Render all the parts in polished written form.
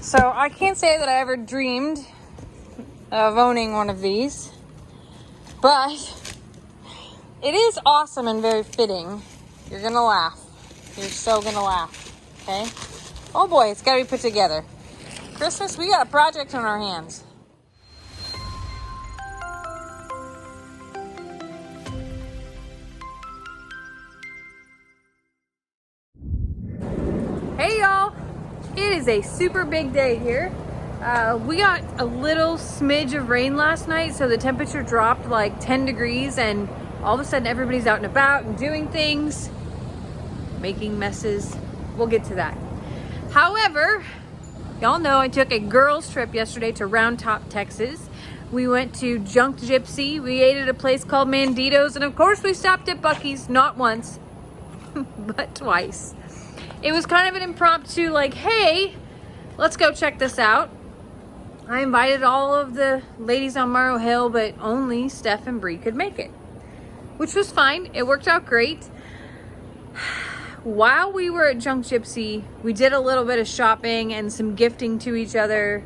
So I can't say that I ever dreamed of owning one of these, but it is awesome and very fitting. You're gonna laugh. You're so gonna laugh, okay? Oh boy, it's gotta be put together. Christmas, we got a project on our hands. Hey y'all, it is a super big day here. We got a little smidge of rain last night, so the temperature dropped like 10 degrees, and all of a sudden everybody's out and about and doing things, making messes. We'll get to that. However, y'all know I took a girls trip yesterday to Round Top, Texas. We went to Junk Gypsy. We ate at a place called Mandito's, and of course we stopped at Buc-ee's, not once, but twice. It was kind of an impromptu, like, hey, let's go check this out. I invited all of the ladies on Morrow Hill, but only Steph and Bree could make it, which was fine. It worked out great. While we were at Junk Gypsy, we did a little bit of shopping and some gifting to each other.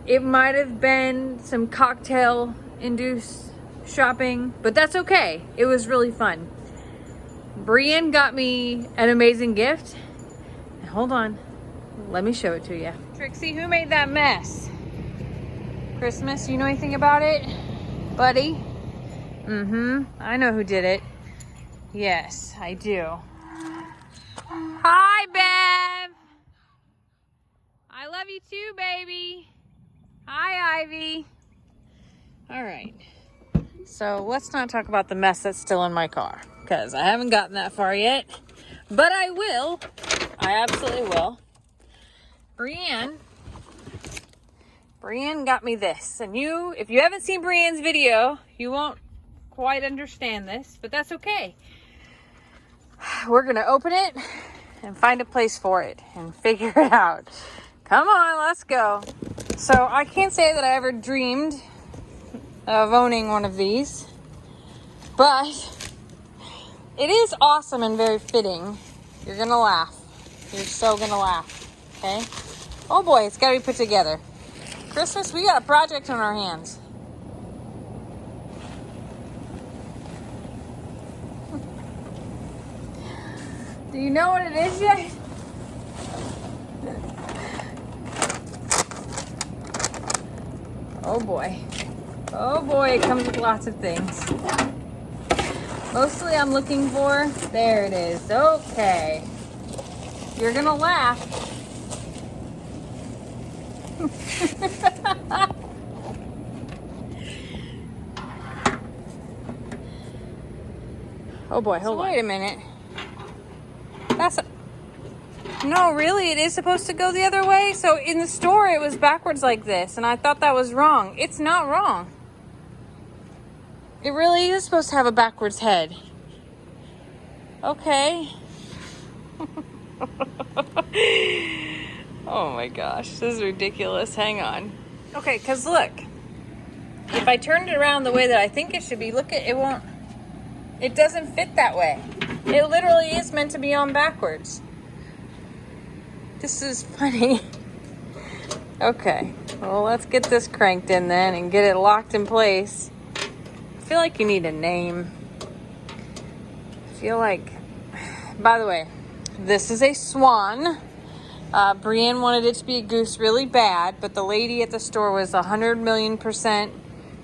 It might have been some cocktail-induced shopping, but that's okay. It was really fun. Brienne got me an amazing gift. Hold on, let me show it to you. Trixie, who made that mess? Christmas, you know anything about it, buddy? I know who did it. Yes, I do. Hi, Bev. I love you too, baby. Hi, Ivy. All right, so let's not talk about the mess that's still in my car, because I haven't gotten that far yet, but I will. I absolutely will. Brienne got me this, and if you haven't seen Brienne's video, you won't quite understand this, but that's okay. We're gonna open it and find a place for it and figure it out. Come on, let's go. So I can't say that I ever dreamed of owning one of these, but it is awesome and very fitting. You're gonna laugh. You're so gonna laugh, okay? Oh boy, it's gotta be put together. Christmas, we got a project on our hands. Do you know what it is yet? Oh boy. Oh boy, it comes with lots of things. Mostly I'm looking for, there it is, okay. You're gonna laugh. Oh boy, hold on. Wait a minute. No, really, it is supposed to go the other way? So in the store it was backwards like this, and I thought that was wrong. It's not wrong. It really is supposed to have a backwards head. Okay. Oh my gosh, this is ridiculous. Hang on. Okay, because look, if I turned it around the way that I think it should be, look, it doesn't fit that way. It literally is meant to be on backwards. This is funny. Okay, well, let's get this cranked in then and get it locked in place. I feel like you need a name. By the way, this is a swan. Brienne wanted it to be a goose really bad, but the lady at the store was 100,000,000%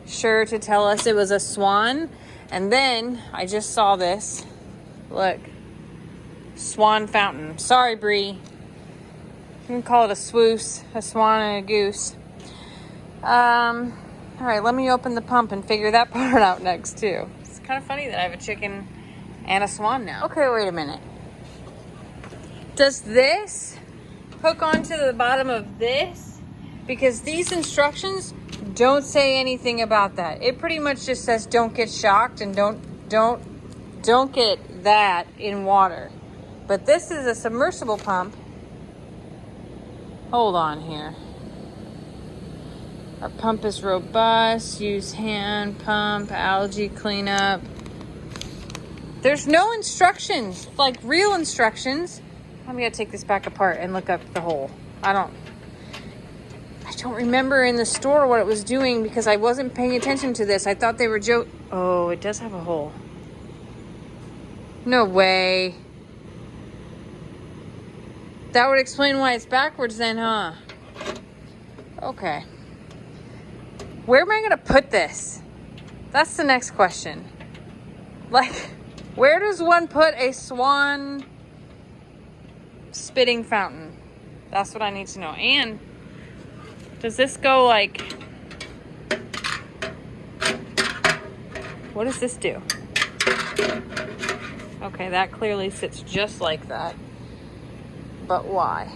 sure to tell us it was a swan. And then I just saw this. Look, swan fountain. Sorry, Brie. You can call it a swoose, a swan and a goose. All right, let me open the pump and figure that part out next too. It's kind of funny that I have a chicken and a swan now. Okay, wait a minute. Does this hook onto the bottom of this? Because these instructions don't say anything about that. It pretty much just says don't get shocked and don't get that in water. But this is a submersible pump. Hold on here. Our pump is robust. Use hand pump, algae cleanup. There's no instructions, like real instructions. I'm gonna take this back apart and look up the hole. I don't remember in the store what it was doing because I wasn't paying attention to this. I thought they were Oh, it does have a hole. No way. That would explain why it's backwards then, huh? Okay. Where am I going to put this? That's the next question. Like, where does one put a swan spitting fountain? That's what I need to know. And does this go like... What does this do? Okay, that clearly sits just like that. But why?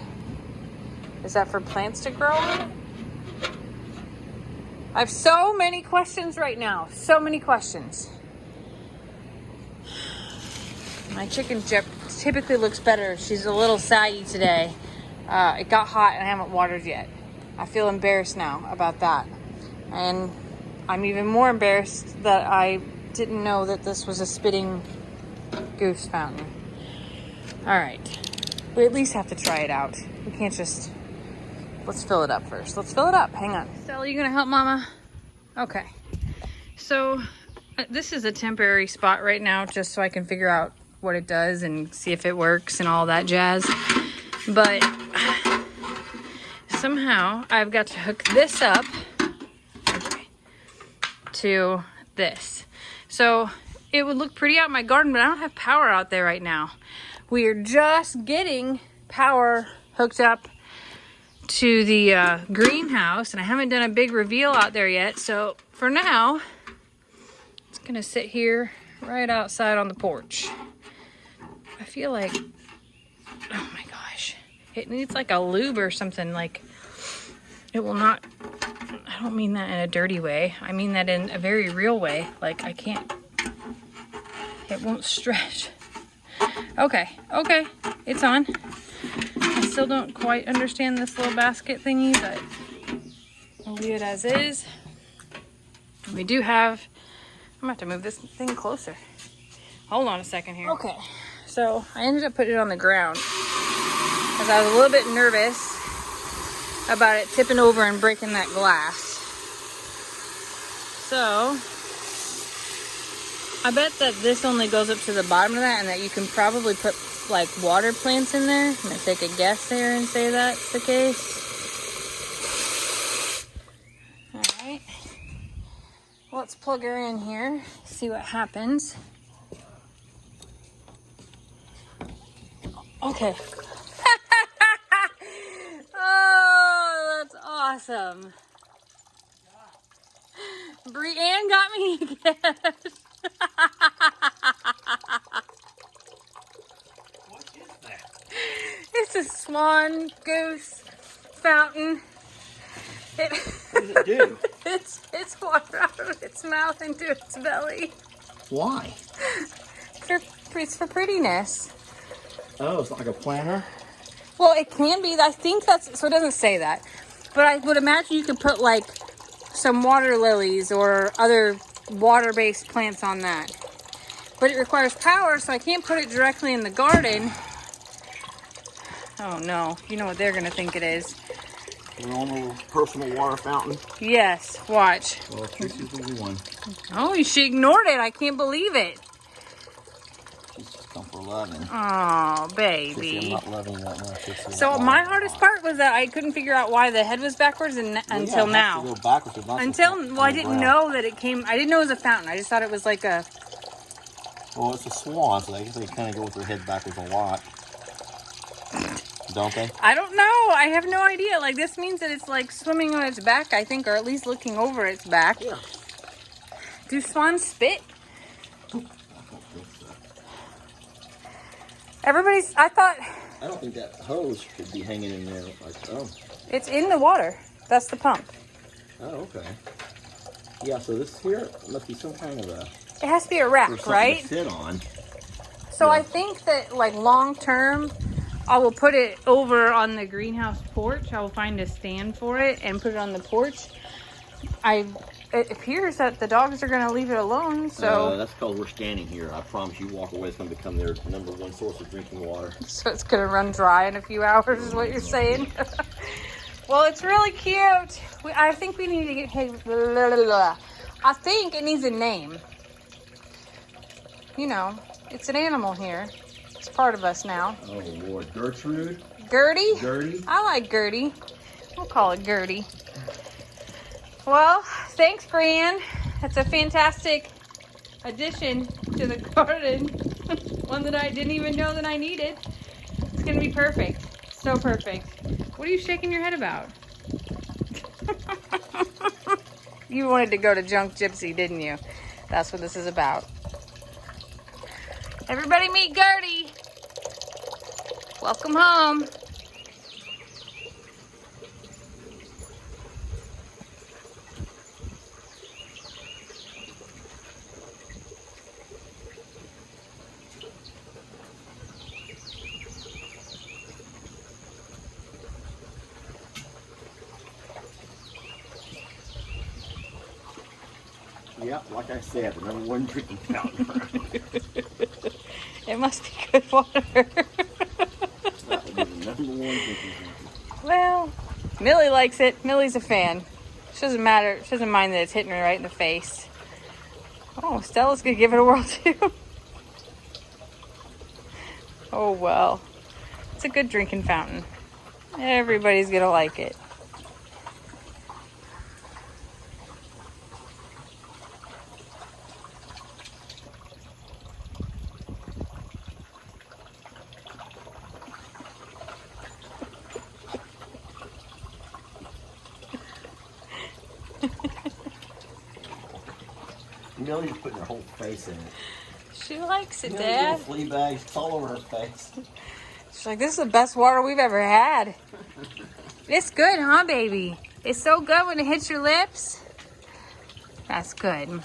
Is that for plants to grow in? I have so many questions right now. So many questions. My chicken typically looks better. She's a little saggy today. It got hot and I haven't watered yet. I feel embarrassed now about that. And I'm even more embarrassed that I didn't know that this was a spitting goose fountain. All right. We at least have to try it out. We can't just... Let's fill it up first. Let's fill it up. Hang on. Stella, you gonna help Mama? Okay. So this is a temporary spot right now just so I can figure out what it does and see if it works and all that jazz. But somehow I've got to hook this up to this. So it would look pretty out in my garden, but I don't have power out there right now. We are just getting power hooked up to the greenhouse, and I haven't done a big reveal out there yet. So for now, it's gonna sit here right outside on the porch. I feel like, oh my gosh, it needs like a lube or something. Like, it will not, I don't mean that in a dirty way. I mean that in a very real way. Like, I can't, it won't stretch. Okay, it's on. I still don't quite understand this little basket thingy, but I'll leave it as is. We do have, I'm gonna have to move this thing closer. Hold on a second here. Okay, so I ended up putting it on the ground because I was a little bit nervous about it tipping over and breaking that glass. So I bet that this only goes up to the bottom of that, and that you can probably put like water plants in there. I'm gonna take a guess there and say that's the case. All right, let's plug her in here, see what happens. Okay. Oh, that's awesome. Brianne got me again. What is that? It's a swan goose fountain. What does it do? It's water out of its mouth into its belly. Why? It's for prettiness. Oh, it's not like a planter? Well, it can be. I think that's, so it doesn't say that. But I would imagine you could put like some water lilies or other water-based plants on that. But it requires power, so I can't put it directly in the garden. Oh no, you know what they're gonna think it is. Your normal personal water fountain? Yes, watch. Well, Tracy's the one. Oh, she ignored it. I can't believe it. She's just come for loving. Oh, Tracy, I'm baby. not loving you right now, Tracy. So my hardest part was that I couldn't figure out why the head was backwards until now. Go backwards, it's not Until, supposed to well, I go didn't around. know that it came, I didn't know it was a fountain. I just thought it was like a, Well, it's a swan, so I guess they kind of go with their head backwards a lot. Don't they? I don't know. I have no idea. Like, this means that it's like swimming on its back, I think, or at least looking over its back. Yeah. Do swans spit? Everybody's, I thought I don't think that hose should be hanging in there like, oh. it's in the water. That's the pump. Oh, okay. Yeah, so this here must be some kind of a... It has to be a or rack, something right? to sit on. So Yeah. I think that, like, long term, I will put it over on the greenhouse porch. I will find a stand for it and put it on the porch. It appears that the dogs are going to leave it alone, so... That's because we're standing here. I promise you, walk away, it's going to become their #1 source of drinking water. So it's going to run dry in a few hours is what you're saying? Well, it's really cute. I think we need to get. Hey, I think it needs a name. You know, it's an animal here. It's part of us now. Oh Lord, Gertrude. Gertie? Gertie. I like Gertie. We'll call it Gertie. Well, thanks, Brian. That's a fantastic addition to the garden. One that I didn't even know that I needed. It's gonna be perfect. So perfect. What are you shaking your head about? You wanted to go to Junk Gypsy, didn't you? That's what this is about. Everybody meet Gertie. Welcome home. Yep, like I said, the #1 drinking fountain around here. It must be good water. That would be the #1 drinking fountain. Well, Millie likes it. Millie's a fan. She doesn't matter. She doesn't mind that it's hitting her right in the face. Oh, Stella's gonna give it a whirl too. Oh well. It's a good drinking fountain. Everybody's gonna like it. Millie's putting her whole face in it. She likes it, Millie's Dad. little flea bags, it's all over her face. She's like, this is the best water we've ever had. It's good, huh, baby? It's so good when it hits your lips. That's good.